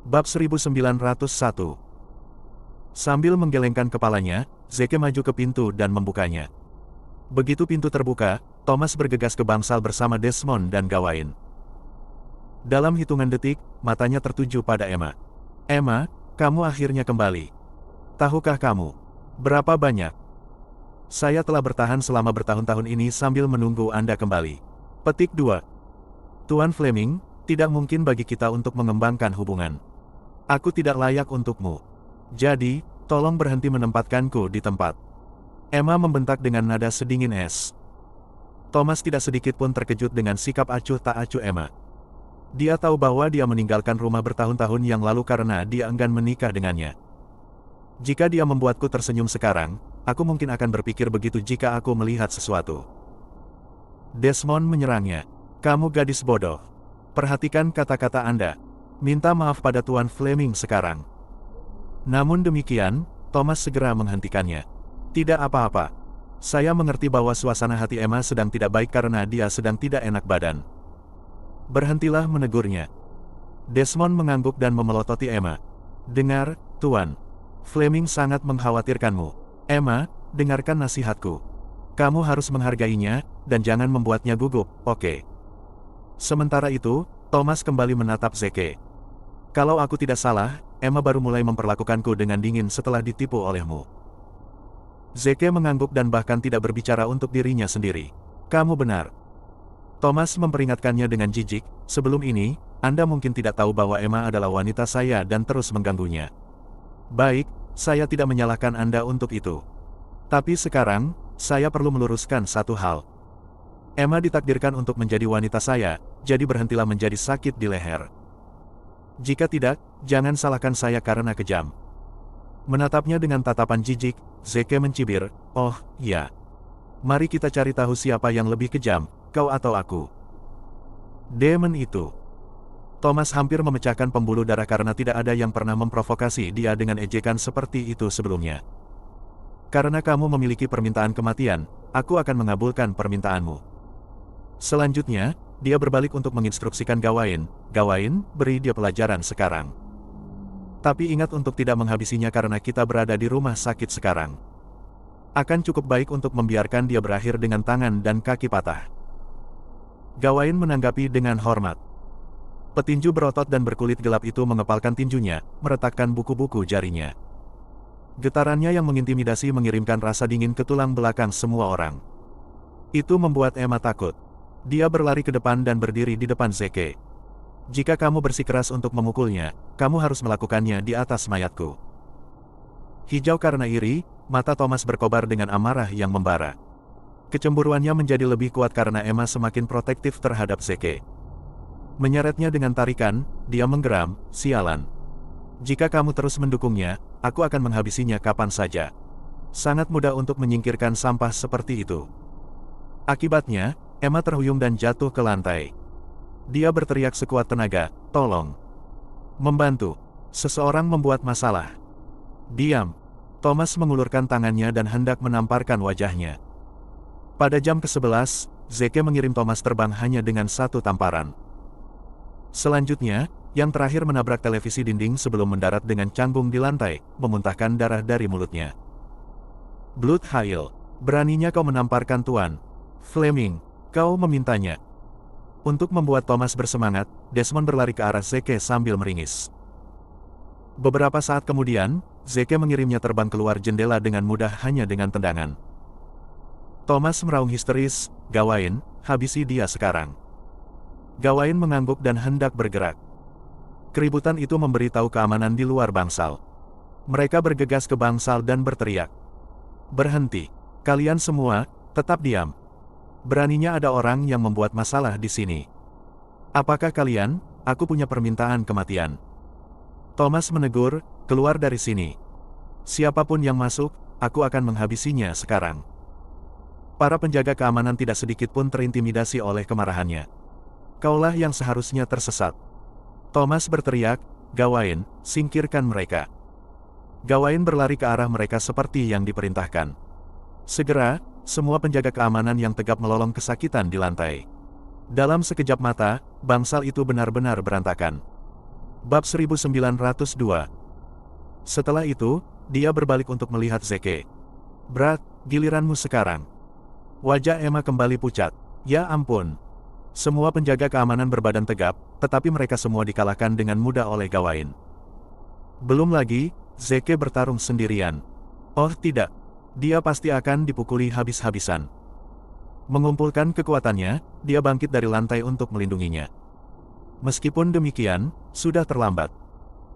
Bab 1901. Sambil menggelengkan kepalanya, Zeke maju ke pintu dan membukanya. Begitu pintu terbuka, Thomas bergegas ke bangsal bersama Desmond dan Gawain. Dalam hitungan detik, matanya tertuju pada Emma. "Emma, kamu akhirnya kembali. Tahukah kamu berapa banyak saya telah bertahan selama bertahun-tahun ini sambil menunggu Anda kembali?" Petik 2. Tuan Fleming, tidak mungkin bagi kita untuk mengembangkan hubungan. Aku tidak layak untukmu. Jadi, tolong berhenti menempatkanku di tempat. Emma membentak dengan nada sedingin es. Thomas tidak sedikit pun terkejut dengan sikap acuh tak acuh Emma. Dia tahu bahwa dia meninggalkan rumah bertahun-tahun yang lalu karena dia enggan menikah dengannya. Jika dia membuatku tersenyum sekarang, aku mungkin akan berpikir begitu jika aku melihat sesuatu. Desmond menyerangnya. "Kamu gadis bodoh. Perhatikan kata-kata Anda. Minta maaf pada Tuan Fleming sekarang." Namun demikian, Thomas segera menghentikannya. "Tidak apa-apa. Saya mengerti bahwa suasana hati Emma sedang tidak baik karena dia sedang tidak enak badan. Berhentilah menegurnya." Desmond mengangguk dan memelototi Emma. "Dengar, Tuan. Fleming sangat mengkhawatirkanmu. Emma, dengarkan nasihatku. Kamu harus menghargainya, dan jangan membuatnya gugup, oke?" Sementara itu, Thomas kembali menatap Zeke. "Kalau aku tidak salah, Emma baru mulai memperlakukanku dengan dingin setelah ditipu olehmu." Zeke mengangguk dan bahkan tidak berbicara untuk dirinya sendiri. "Kamu benar." Thomas memperingatkannya dengan jijik, "Sebelum ini, Anda mungkin tidak tahu bahwa Emma adalah wanita saya dan terus mengganggunya. Baik, saya tidak menyalahkan Anda untuk itu. Tapi sekarang, saya perlu meluruskan satu hal. Emma ditakdirkan untuk menjadi wanita saya, jadi berhentilah menjadi sakit di leher. Jika tidak, jangan salahkan saya karena kejam." Menatapnya dengan tatapan jijik, Zeke mencibir, "Oh, ya. Mari kita cari tahu siapa yang lebih kejam, kau atau aku." Demon itu. Thomas hampir memecahkan pembuluh darah karena tidak ada yang pernah memprovokasi dia dengan ejekan seperti itu sebelumnya. "Karena kamu memiliki permintaan kematian, aku akan mengabulkan permintaanmu." Selanjutnya, dia berbalik untuk menginstruksikan Gawain. "Gawain, beri dia pelajaran sekarang. Tapi ingat untuk tidak menghabisinya karena kita berada di rumah sakit sekarang. Akan cukup baik untuk membiarkan dia berakhir dengan tangan dan kaki patah." Gawain menanggapi dengan hormat. Petinju berotot dan berkulit gelap itu mengepalkan tinjunya, meretakkan buku-buku jarinya. Getarannya yang mengintimidasi mengirimkan rasa dingin ke tulang belakang semua orang. Itu membuat Emma takut. Dia berlari ke depan dan berdiri di depan Zeke. "Jika kamu bersikeras untuk memukulnya, kamu harus melakukannya di atas mayatku." Hijau karena iri, mata Thomas berkobar dengan amarah yang membara. Kecemburuannya menjadi lebih kuat karena Emma semakin protektif terhadap Zeke. Menyeretnya dengan tarikan, dia menggeram, "Sialan. Jika kamu terus mendukungnya, aku akan menghabisinya kapan saja. Sangat mudah untuk menyingkirkan sampah seperti itu." Akibatnya, Emma terhuyung dan jatuh ke lantai. Dia berteriak sekuat tenaga, "Tolong. Membantu. Seseorang membuat masalah." "Diam." Thomas mengulurkan tangannya dan hendak menamparkan wajahnya. Pada jam ke-11, Zeke mengirim Thomas terbang hanya dengan satu tamparan. Selanjutnya, yang terakhir menabrak televisi dinding sebelum mendarat dengan canggung di lantai, memuntahkan darah dari mulutnya. "Blood Hail, beraninya kau menamparkan Tuan Fleming, kau memintanya." Untuk membuat Thomas bersemangat, Desmond berlari ke arah Zeke sambil meringis. Beberapa saat kemudian, Zeke mengirimnya terbang keluar jendela dengan mudah hanya dengan tendangan. Thomas meraung histeris, "Gawain, habisi dia sekarang." Gawain mengangguk dan hendak bergerak. Keributan itu memberitahu keamanan di luar bangsal. Mereka bergegas ke bangsal dan berteriak, "Berhenti. Kalian semua, tetap diam. Beraninya ada orang yang membuat masalah di sini. Apakah kalian? Aku punya permintaan kematian." Thomas menegur, "Keluar dari sini. Siapapun yang masuk, aku akan menghabisinya sekarang." Para penjaga keamanan tidak sedikit pun terintimidasi oleh kemarahannya. "Kaulah yang seharusnya tersesat." Thomas berteriak, "Gawain, singkirkan mereka." Gawain berlari ke arah mereka seperti yang diperintahkan. Segera, semua penjaga keamanan yang tegap melolong kesakitan di lantai. Dalam sekejap mata, bangsal itu benar-benar berantakan. Bab 1902. Setelah itu, dia berbalik untuk melihat Zeke. "Brad, giliranmu sekarang." Wajah Emma kembali pucat. Ya ampun. Semua penjaga keamanan berbadan tegap, tetapi mereka semua dikalahkan dengan mudah oleh Gawain. Belum lagi, Zeke bertarung sendirian. Oh tidak. Dia pasti akan dipukuli habis-habisan. Mengumpulkan kekuatannya, dia bangkit dari lantai untuk melindunginya. Meskipun demikian, sudah terlambat.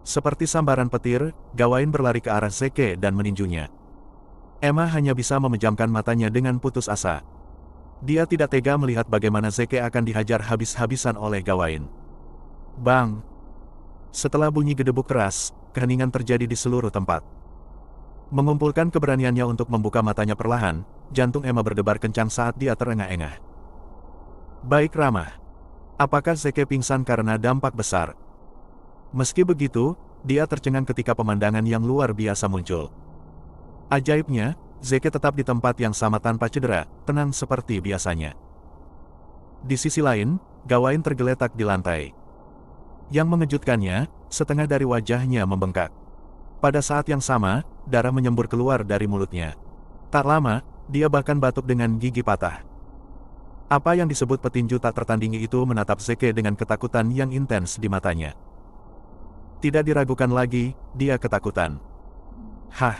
Seperti sambaran petir, Gawain berlari ke arah Zeke dan meninjunya. Emma hanya bisa memejamkan matanya dengan putus asa. Dia tidak tega melihat bagaimana Zeke akan dihajar habis-habisan oleh Gawain. Bang! Setelah bunyi gedebuk keras, keheningan terjadi di seluruh tempat. Mengumpulkan keberaniannya untuk membuka matanya perlahan, jantung Emma berdebar kencang saat dia terengah-engah. Baik Rama. Apakah Zeke pingsan karena dampak besar? Meski begitu, dia tercengang ketika pemandangan yang luar biasa muncul. Ajaibnya, Zeke tetap di tempat yang sama tanpa cedera, tenang seperti biasanya. Di sisi lain, Gawain tergeletak di lantai. Yang mengejutkannya, setengah dari wajahnya membengkak. Pada saat yang sama, darah menyembur keluar dari mulutnya. Tak lama, dia bahkan batuk dengan gigi patah. Apa yang disebut petinju tak tertandingi itu menatap Zeke dengan ketakutan yang intens di matanya. Tidak diragukan lagi, dia ketakutan. Hah?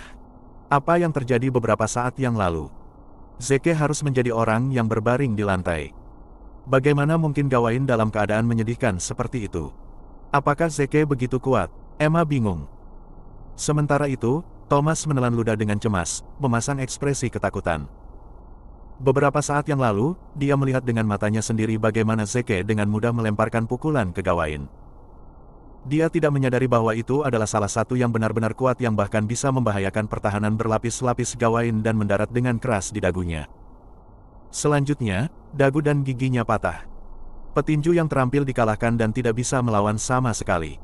Apa yang terjadi beberapa saat yang lalu? Zeke harus menjadi orang yang berbaring di lantai. Bagaimana mungkin Gawain dalam keadaan menyedihkan seperti itu? Apakah Zeke begitu kuat? Emma bingung. Sementara itu, Thomas menelan ludah dengan cemas, memasang ekspresi ketakutan. Beberapa saat yang lalu, dia melihat dengan matanya sendiri bagaimana Zeke dengan mudah melemparkan pukulan ke Gawain. Dia tidak menyadari bahwa itu adalah salah satu yang benar-benar kuat yang bahkan bisa membahayakan pertahanan berlapis-lapis Gawain dan mendarat dengan keras di dagunya. Selanjutnya, dagu dan giginya patah. Petinju yang terampil dikalahkan dan tidak bisa melawan sama sekali.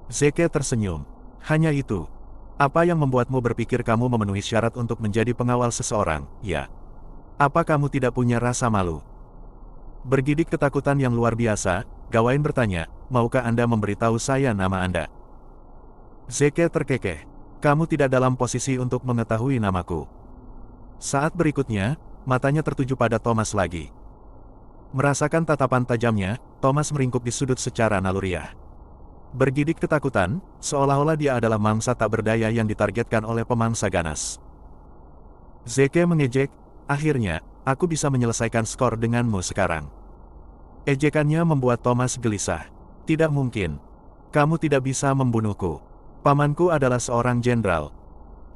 Zeke tersenyum. Hanya itu. Apa yang membuatmu berpikir kamu memenuhi syarat untuk menjadi pengawal seseorang, ya? Apa kamu tidak punya rasa malu? Bergidik ketakutan yang luar biasa, Gawain bertanya, maukah Anda memberitahu saya nama Anda? Zeke terkekeh. Kamu tidak dalam posisi untuk mengetahui namaku. Saat berikutnya, matanya tertuju pada Thomas lagi. Merasakan tatapan tajamnya, Thomas meringkuk di sudut secara naluriah. Bergidik ketakutan, seolah-olah dia adalah mangsa tak berdaya yang ditargetkan oleh pemangsa ganas. Zeke mengejek, akhirnya, aku bisa menyelesaikan skor denganmu sekarang. Ejekannya membuat Thomas gelisah. Tidak mungkin. Kamu tidak bisa membunuhku. Pamanku adalah seorang jenderal.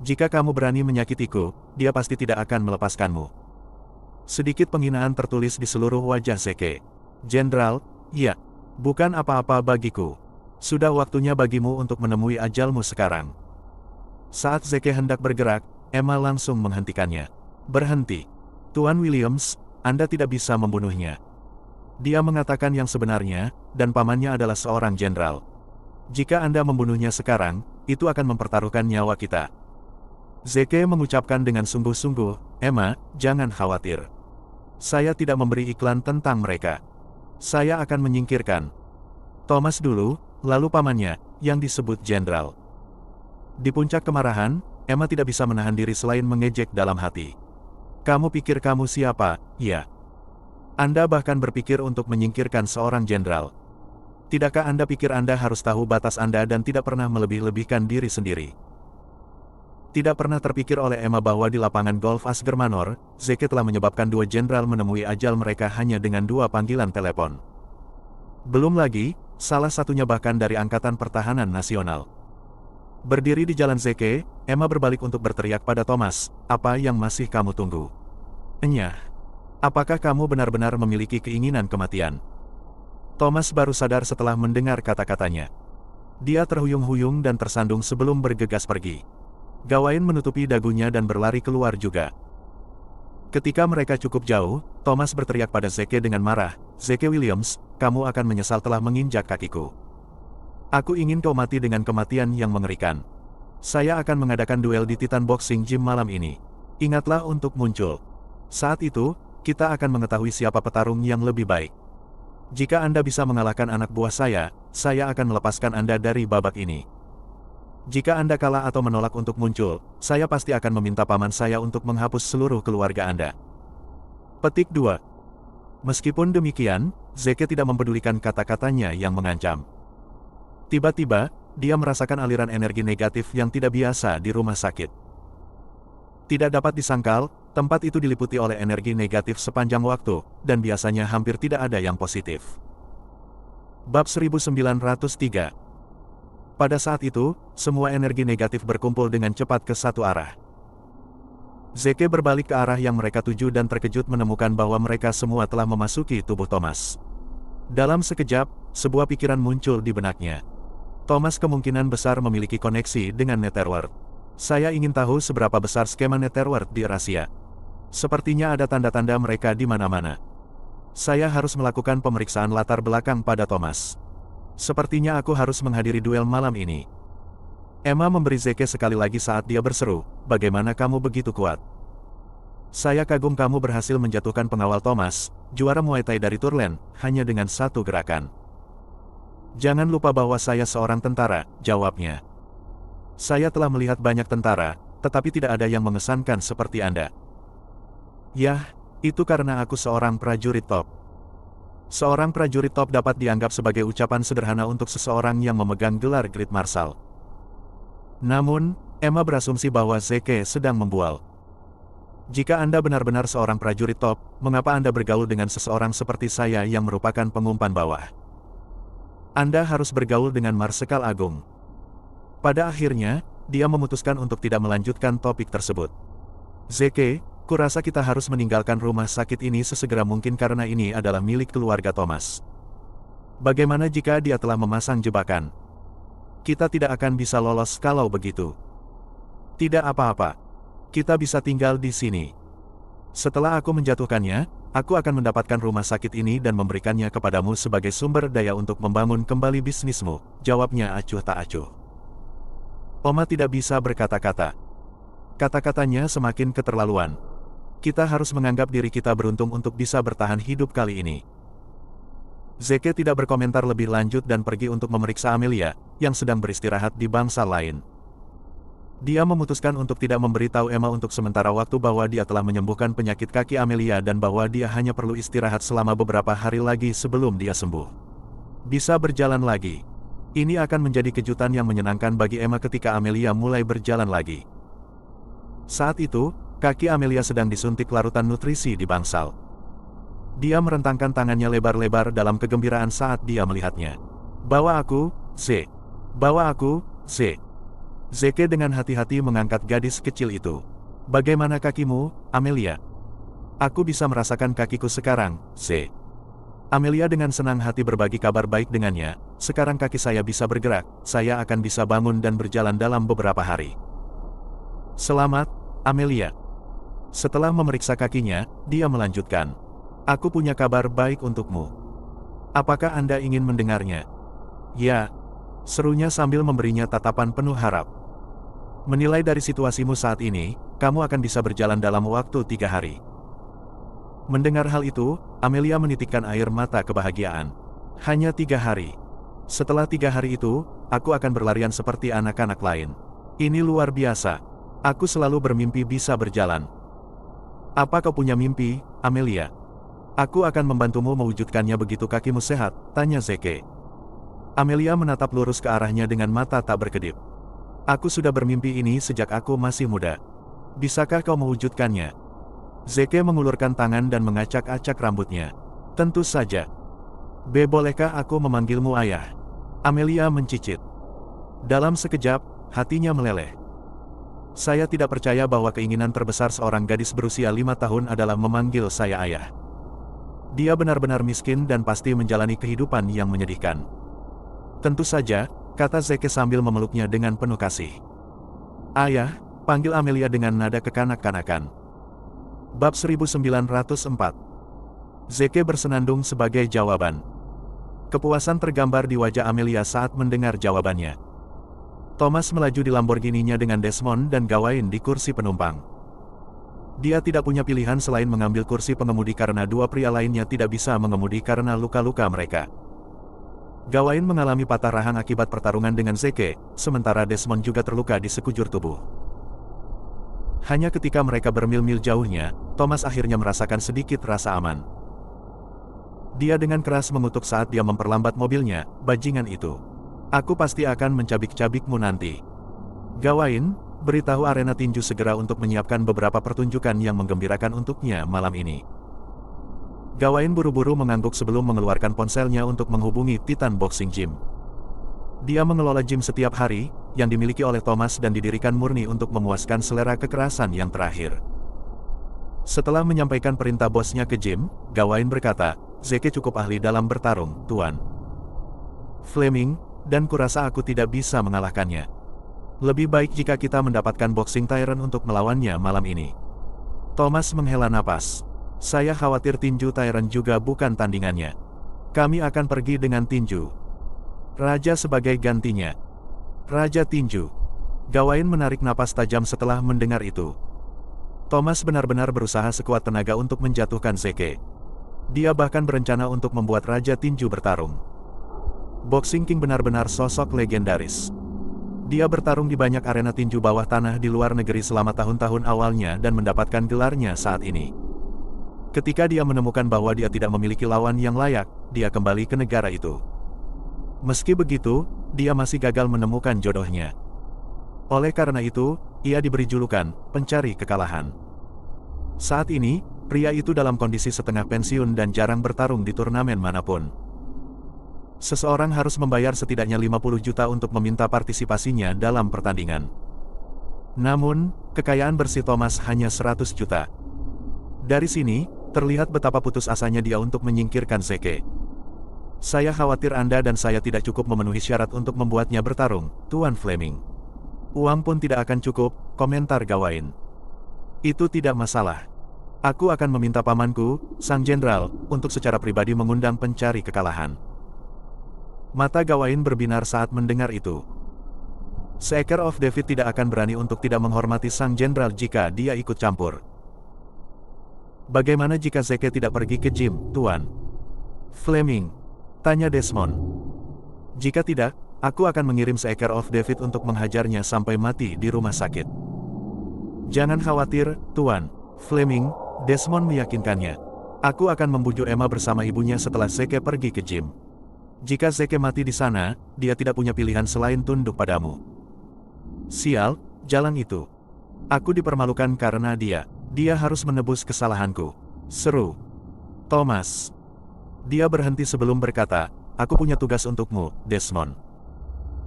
Jika kamu berani menyakitiku, dia pasti tidak akan melepaskanmu. Sedikit penghinaan tertulis di seluruh wajah Zeke. Jenderal, ya, bukan apa-apa bagiku. Sudah waktunya bagimu untuk menemui ajalmu sekarang. Saat Zeke hendak bergerak, Emma langsung menghentikannya. Berhenti. Tuan Williams, Anda tidak bisa membunuhnya. Dia mengatakan yang sebenarnya, dan pamannya adalah seorang jenderal. Jika Anda membunuhnya sekarang, itu akan mempertaruhkan nyawa kita. Zeke mengucapkan dengan sungguh-sungguh, Emma, jangan khawatir. Saya tidak memberi iklan tentang mereka. Saya akan menyingkirkan Thomas dulu, lalu pamannya, yang disebut jenderal. Di puncak kemarahan, Emma tidak bisa menahan diri selain mengejek dalam hati. Kamu pikir kamu siapa, ya? Anda bahkan berpikir untuk menyingkirkan seorang jenderal. Tidakkah Anda pikir Anda harus tahu batas Anda dan tidak pernah melebih-lebihkan diri sendiri? Tidak pernah terpikir oleh Emma bahwa di lapangan golf Asgermanor, Zeke telah menyebabkan dua jenderal menemui ajal mereka hanya dengan dua panggilan telepon. Belum lagi, salah satunya bahkan dari Angkatan Pertahanan Nasional. Berdiri di jalan Zeke, Emma berbalik untuk berteriak pada Thomas, apa yang masih kamu tunggu? Enyah. Apakah kamu benar-benar memiliki keinginan kematian? Thomas baru sadar setelah mendengar kata-katanya. Dia terhuyung-huyung dan tersandung sebelum bergegas pergi. Gawain menutupi dagunya dan berlari keluar juga. Ketika mereka cukup jauh, Thomas berteriak pada Zeke dengan marah, Zeke Williams, kamu akan menyesal telah menginjak kakiku. Aku ingin kau mati dengan kematian yang mengerikan. Saya akan mengadakan duel di Titan Boxing Gym malam ini. Ingatlah untuk muncul. Saat itu, kita akan mengetahui siapa petarung yang lebih baik. Jika Anda bisa mengalahkan anak buah saya akan melepaskan Anda dari babak ini. Jika Anda kalah atau menolak untuk muncul, saya pasti akan meminta paman saya untuk menghapus seluruh keluarga Anda. Petik 2. Meskipun demikian, Zeke tidak mempedulikan kata-katanya yang mengancam. Tiba-tiba, dia merasakan aliran energi negatif yang tidak biasa di rumah sakit. Tidak dapat disangkal, tempat itu diliputi oleh energi negatif sepanjang waktu, dan biasanya hampir tidak ada yang positif. Bab 1903. Pada saat itu, semua energi negatif berkumpul dengan cepat ke satu arah. Zeke berbalik ke arah yang mereka tuju dan terkejut menemukan bahwa mereka semua telah memasuki tubuh Thomas. Dalam sekejap, sebuah pikiran muncul di benaknya. Thomas kemungkinan besar memiliki koneksi dengan Netherworld. Saya ingin tahu seberapa besar skema Netherworld di Eurasia. Sepertinya ada tanda-tanda mereka di mana-mana. Saya harus melakukan pemeriksaan latar belakang pada Thomas. Sepertinya aku harus menghadiri duel malam ini. Emma memberi Zeke sekali lagi saat dia berseru, "Bagaimana kamu begitu kuat?" "Saya kagum kamu berhasil menjatuhkan pengawal Thomas, juara Muay Thai dari Turlen, hanya dengan satu gerakan." "Jangan lupa bahwa saya seorang tentara," jawabnya. "Saya telah melihat banyak tentara, tetapi tidak ada yang mengesankan seperti Anda." "Yah, itu karena aku seorang prajurit top." Seorang prajurit top dapat dianggap sebagai ucapan sederhana untuk seseorang yang memegang gelar Great Marshal. Namun, Emma berasumsi bahwa Zeke sedang membual. "Jika Anda benar-benar seorang prajurit top, mengapa Anda bergaul dengan seseorang seperti saya yang merupakan pengumpan bawah? Anda harus bergaul dengan Marsekal Agung." Pada akhirnya, dia memutuskan untuk tidak melanjutkan topik tersebut. "Zeke, kurasa kita harus meninggalkan rumah sakit ini sesegera mungkin karena ini adalah milik keluarga Thomas. Bagaimana jika dia telah memasang jebakan? Kita tidak akan bisa lolos kalau begitu." "Tidak apa-apa. Kita bisa tinggal di sini. Setelah aku menjatuhkannya, aku akan mendapatkan rumah sakit ini dan memberikannya kepadamu sebagai sumber daya untuk membangun kembali bisnismu," jawabnya acuh tak acuh. Oma tidak bisa berkata-kata. Kata-katanya semakin keterlaluan. "Kita harus menganggap diri kita beruntung untuk bisa bertahan hidup kali ini." Zeke tidak berkomentar lebih lanjut dan pergi untuk memeriksa Amelia, yang sedang beristirahat di bangsal lain. Dia memutuskan untuk tidak memberitahu Emma untuk sementara waktu bahwa dia telah menyembuhkan penyakit kaki Amelia dan bahwa dia hanya perlu istirahat selama beberapa hari lagi sebelum dia sembuh. Bisa berjalan lagi. Ini akan menjadi kejutan yang menyenangkan bagi Emma ketika Amelia mulai berjalan lagi. Saat itu, kaki Amelia sedang disuntik larutan nutrisi di bangsal. Dia merentangkan tangannya lebar-lebar dalam kegembiraan saat dia melihatnya. "Bawa aku, Z. Bawa aku, Z." Zeke dengan hati-hati mengangkat gadis kecil itu. "Bagaimana kakimu, Amelia?" "Aku bisa merasakan kakiku sekarang, Z." Amelia dengan senang hati berbagi kabar baik dengannya. "Sekarang kaki saya bisa bergerak, saya akan bisa bangun dan berjalan dalam beberapa hari." "Selamat, Amelia." Setelah memeriksa kakinya, dia melanjutkan. "Aku punya kabar baik untukmu. Apakah Anda ingin mendengarnya?" "Ya," serunya sambil memberinya tatapan penuh harap. "Menilai dari situasimu saat ini, kamu akan bisa berjalan dalam waktu 3 hari. Mendengar hal itu, Amelia menitikkan air mata kebahagiaan. "Hanya 3 hari. Setelah 3 hari itu, aku akan berlarian seperti anak-anak lain. Ini luar biasa. Aku selalu bermimpi bisa berjalan." "Apa kau punya mimpi, Amelia?" "Aku akan membantumu mewujudkannya begitu kakimu sehat," tanya Zeke. Amelia menatap lurus ke arahnya dengan mata tak berkedip. "Aku sudah bermimpi ini sejak aku masih muda. Bisakah kau mewujudkannya?" Zeke mengulurkan tangan dan mengacak-acak rambutnya. "Tentu saja. Bolehkah aku memanggilmu ayah?" Amelia mencicit. Dalam sekejap, hatinya meleleh. "Saya tidak percaya bahwa keinginan terbesar seorang gadis berusia 5 tahun adalah memanggil saya ayah. Dia benar-benar miskin dan pasti menjalani kehidupan yang menyedihkan." "Tentu saja," kata Zeke sambil memeluknya dengan penuh kasih. "Ayah," panggil Amelia dengan nada kekanak-kanakan. Bab 1904. Zeke bersenandung sebagai jawaban. Kepuasan tergambar di wajah Amelia saat mendengar jawabannya. Thomas melaju di Lamborghini-nya dengan Desmond dan Gawain di kursi penumpang. Dia tidak punya pilihan selain mengambil kursi pengemudi karena dua pria lainnya tidak bisa mengemudi karena luka-luka mereka. Gawain mengalami patah rahang akibat pertarungan dengan Zeke, sementara Desmond juga terluka di sekujur tubuh. Hanya ketika mereka bermil-mil jauhnya, Thomas akhirnya merasakan sedikit rasa aman. Dia dengan keras mengutuk saat dia memperlambat mobilnya, bajingan itu. Aku pasti akan mencabik-cabikmu nanti. Gawain, beritahu arena tinju segera untuk menyiapkan beberapa pertunjukan yang menggembirakan untuknya malam ini. Gawain buru-buru mengangguk sebelum mengeluarkan ponselnya untuk menghubungi Titan Boxing Gym. Dia mengelola gym setiap hari, yang dimiliki oleh Thomas dan didirikan murni untuk memuaskan selera kekerasan yang terakhir. Setelah menyampaikan perintah bosnya ke gym, Gawain berkata, Zeke cukup ahli dalam bertarung, Tuan Fleming, dan kurasa aku tidak bisa mengalahkannya. Lebih baik jika kita mendapatkan boxing tyrant untuk melawannya malam ini. Thomas menghela napas. Saya khawatir tinju tyrant juga bukan tandingannya. Kami akan pergi dengan tinju Raja sebagai gantinya. Raja tinju. Gawain menarik napas tajam setelah mendengar itu. Thomas benar-benar berusaha sekuat tenaga untuk menjatuhkan Zeke. Dia bahkan berencana untuk membuat Raja tinju bertarung. Boxing King benar-benar sosok legendaris. Dia bertarung di banyak arena tinju bawah tanah di luar negeri selama tahun-tahun awalnya dan mendapatkan gelarnya saat ini. Ketika dia menemukan bahwa dia tidak memiliki lawan yang layak, dia kembali ke negara itu. Meski begitu, dia masih gagal menemukan jodohnya. Oleh karena itu, ia diberi julukan, pencari kekalahan. Saat ini, pria itu dalam kondisi setengah pensiun dan jarang bertarung di turnamen manapun. Seseorang harus membayar setidaknya 50 juta untuk meminta partisipasinya dalam pertandingan. Namun, kekayaan bersih Thomas hanya 100 juta. Dari sini, terlihat betapa putus asanya dia untuk menyingkirkan Zeke. Saya khawatir Anda dan saya tidak cukup memenuhi syarat untuk membuatnya bertarung, Tuan Fleming. Uang pun tidak akan cukup, komentar Gawain. Itu tidak masalah. Aku akan meminta pamanku, Sang Jenderal, untuk secara pribadi mengundang pencari kekalahan. Mata Gawain berbinar saat mendengar itu. Seeker of David tidak akan berani untuk tidak menghormati Sang Jenderal jika dia ikut campur. Bagaimana jika Zeke tidak pergi ke gym, Tuan Fleming? Tanya Desmond. Jika tidak, aku akan mengirim seekor of David untuk menghajarnya sampai mati di rumah sakit. Jangan khawatir, Tuan Fleming, Desmond meyakinkannya. Aku akan membujuk Emma bersama ibunya setelah Zeke pergi ke gym. Jika Zeke mati di sana, dia tidak punya pilihan selain tunduk padamu. Sial, jalan itu. Aku dipermalukan karena dia. Dia harus menebus kesalahanku. Seru Thomas. Dia berhenti sebelum berkata, aku punya tugas untukmu, Desmond.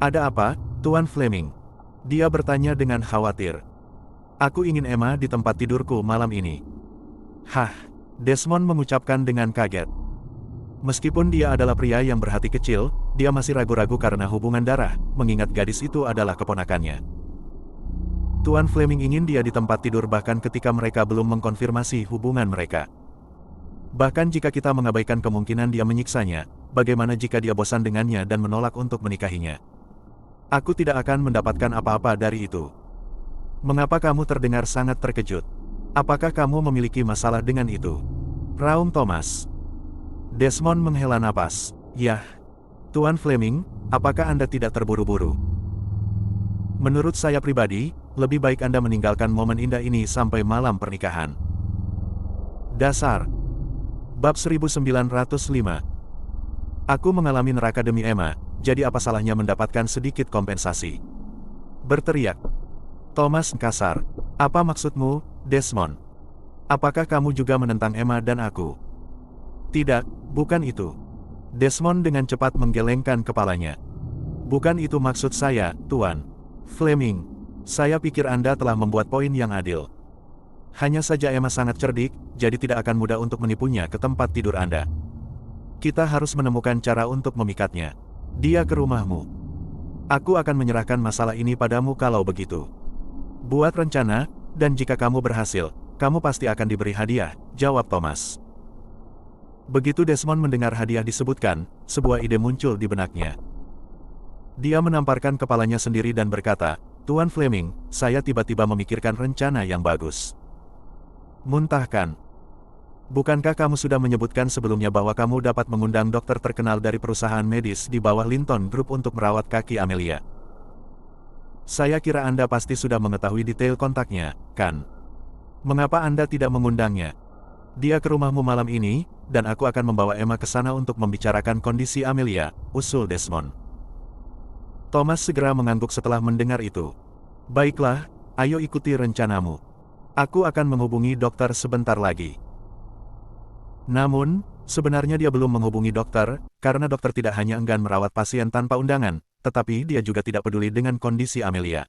Ada apa, Tuan Fleming? Dia bertanya dengan khawatir. Aku ingin Emma di tempat tidurku malam ini. Hah, Desmond mengucapkan dengan kaget. Meskipun dia adalah pria yang berhati kecil, dia masih ragu-ragu karena hubungan darah, mengingat gadis itu adalah keponakannya. Tuan Fleming ingin dia di tempat tidur bahkan ketika mereka belum mengkonfirmasi hubungan mereka. Bahkan jika kita mengabaikan kemungkinan dia menyiksanya, bagaimana jika dia bosan dengannya dan menolak untuk menikahinya? Aku tidak akan mendapatkan apa-apa dari itu. Mengapa kamu terdengar sangat terkejut? Apakah kamu memiliki masalah dengan itu? Raung Thomas. Desmond menghela napas. Yah. Tuan Fleming, apakah Anda tidak terburu-buru? Menurut saya pribadi, lebih baik Anda meninggalkan momen indah ini sampai malam pernikahan. Dasar. Bab 1905. Aku mengalami neraka demi Emma, jadi apa salahnya mendapatkan sedikit kompensasi? Berteriak. Thomas kasar. Apa maksudmu, Desmond? Apakah kamu juga menentang Emma dan aku? Tidak, bukan itu. Desmond dengan cepat menggelengkan kepalanya. Bukan itu maksud saya, Tuan Fleming. Saya pikir Anda telah membuat poin yang adil. Hanya saja Emma sangat cerdik, jadi tidak akan mudah untuk menipunya ke tempat tidur Anda. Kita harus menemukan cara untuk memikatnya. Dia ke rumahmu. Aku akan menyerahkan masalah ini padamu kalau begitu. Buat rencana, dan jika kamu berhasil, kamu pasti akan diberi hadiah, jawab Thomas. Begitu Desmond mendengar hadiah disebutkan, sebuah ide muncul di benaknya. Dia menamparkan kepalanya sendiri dan berkata, Tuan Fleming, saya tiba-tiba memikirkan rencana yang bagus. Muntahkan. Bukankah kamu sudah menyebutkan sebelumnya bahwa kamu dapat mengundang dokter terkenal dari perusahaan medis di bawah Linton Group untuk merawat kaki Amelia? Saya kira Anda pasti sudah mengetahui detail kontaknya, kan? Mengapa Anda tidak mengundangnya? Dia ke rumahmu malam ini, dan aku akan membawa Emma ke sana untuk membicarakan kondisi Amelia, usul Desmond. Thomas segera mengangguk setelah mendengar itu. Baiklah, ayo ikuti rencanamu. Aku akan menghubungi dokter sebentar lagi. Namun, sebenarnya dia belum menghubungi dokter, karena dokter tidak hanya enggan merawat pasien tanpa undangan, tetapi dia juga tidak peduli dengan kondisi Amelia.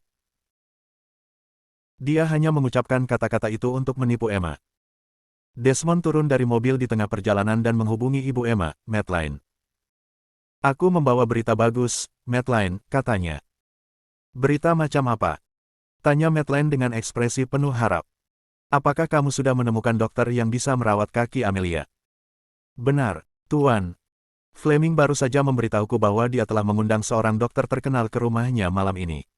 Dia hanya mengucapkan kata-kata itu untuk menipu Emma. Desmond turun dari mobil di tengah perjalanan dan menghubungi ibu Emma, Madeline. Aku membawa berita bagus, Madeline, katanya. Berita macam apa? Tanya Madeline dengan ekspresi penuh harap. Apakah kamu sudah menemukan dokter yang bisa merawat kaki Amelia? Benar, Tuan. Fleming baru saja memberitahuku bahwa dia telah mengundang seorang dokter terkenal ke rumahnya malam ini.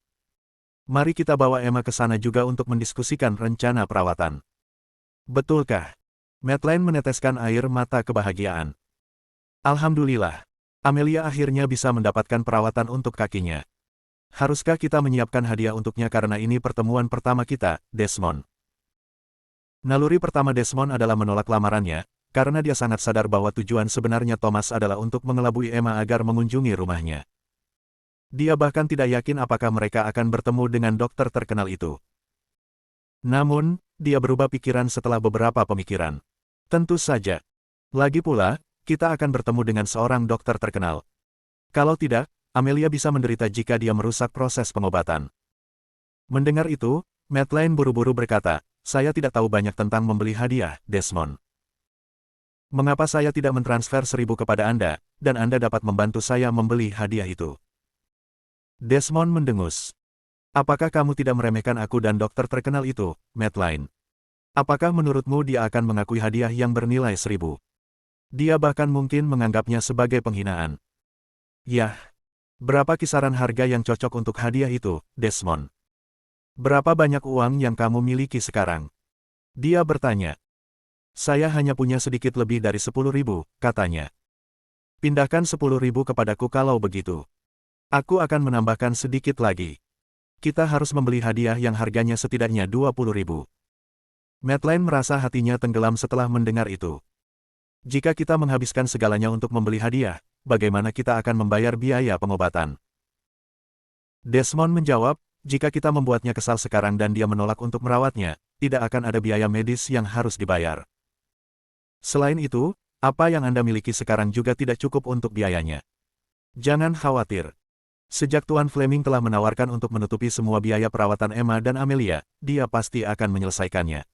Mari kita bawa Emma ke sana juga untuk mendiskusikan rencana perawatan. Betulkah? Madeline meneteskan air mata kebahagiaan. Alhamdulillah. Amelia akhirnya bisa mendapatkan perawatan untuk kakinya. Haruskah kita menyiapkan hadiah untuknya karena ini pertemuan pertama kita, Desmond? Naluri pertama Desmond adalah menolak lamarannya, karena dia sangat sadar bahwa tujuan sebenarnya Thomas adalah untuk mengelabui Emma agar mengunjungi rumahnya. Dia bahkan tidak yakin apakah mereka akan bertemu dengan dokter terkenal itu. Namun, dia berubah pikiran setelah beberapa pemikiran. Tentu saja. Lagi pula, kita akan bertemu dengan seorang dokter terkenal. Kalau tidak, Amelia bisa menderita jika dia merusak proses pengobatan. Mendengar itu, Madeline buru-buru berkata, saya tidak tahu banyak tentang membeli hadiah, Desmond. Mengapa saya tidak mentransfer 1.000 kepada Anda, dan Anda dapat membantu saya membeli hadiah itu? Desmond mendengus. Apakah kamu tidak meremehkan aku dan dokter terkenal itu, Madeline? Apakah menurutmu dia akan mengakui hadiah yang bernilai 1.000? Dia bahkan mungkin menganggapnya sebagai penghinaan. Yah. Berapa kisaran harga yang cocok untuk hadiah itu, Desmond? Berapa banyak uang yang kamu miliki sekarang? Dia bertanya. Saya hanya punya sedikit lebih dari 10.000, katanya. Pindahkan 10.000 kepadaku kalau begitu. Aku akan menambahkan sedikit lagi. Kita harus membeli hadiah yang harganya setidaknya 20.000. Madeline merasa hatinya tenggelam setelah mendengar itu. Jika kita menghabiskan segalanya untuk membeli hadiah, bagaimana kita akan membayar biaya pengobatan? Desmond menjawab, jika kita membuatnya kesal sekarang dan dia menolak untuk merawatnya, tidak akan ada biaya medis yang harus dibayar. Selain itu, apa yang Anda miliki sekarang juga tidak cukup untuk biayanya. Jangan khawatir. Sejak Tuan Fleming telah menawarkan untuk menutupi semua biaya perawatan Emma dan Amelia, dia pasti akan menyelesaikannya.